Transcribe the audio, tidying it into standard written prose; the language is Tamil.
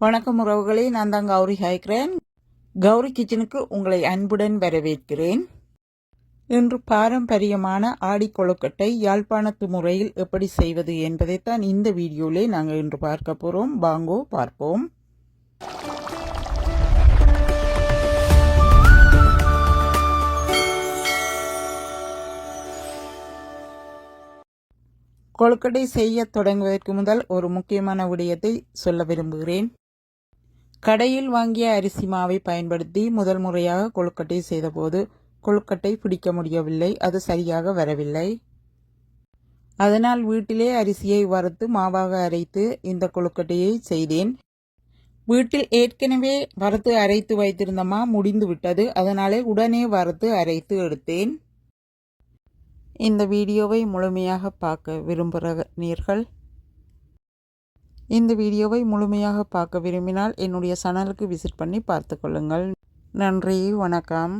வணக்கம் உறவுகளே, நான் தான் கௌரி ஹாய்க்கிறேன். கௌரி கிச்சனுக்கு உங்களை அன்புடன் வரவேற்கிறேன். இன்று பாரம்பரியமான ஆடி கொழுக்கட்டை யாழ்ப்பாணத்து முறையில் எப்படி செய்வது என்பதைத்தான் இந்த வீடியோவிலே நாங்கள் இன்று பார்க்க போகிறோம். வாங்கோ பார்ப்போம். கொழுக்கட்டை செய்ய தொடங்குவதற்கு முதல் ஒரு முக்கியமான விடயத்தை சொல்ல விரும்புகிறேன். கடையில் வாங்கிய அரிசி மாவை பயன்படுத்தி முதல் முறையாக கொழுக்கட்டை செய்தபோது கொழுக்கட்டை பிடிக்க முடியவில்லை, அது சரியாக வரவில்லை. அதனால் வீட்டிலே அரிசியை வறுத்து மாவாக அரைத்து இந்த கொழுக்கட்டையை செய்தேன். வீட்டில் ஏற்கனவே வறுத்து அரைத்து வைத்திருந்த மா முடிந்து விட்டது, அதனாலே உடனே வறுத்து அரைத்து எடுத்தேன். இந்த வீடியோவை முழுமையாக பார்க்க விரும்புகிறீர்கள். இந்த வீடியோவை முழுமையாக பார்க்க விரும்பினால் என்னுடைய சேனலுக்கு விசிட் பண்ணி பார்த்து கொள்ளுங்கள். நன்றி, வணக்கம்.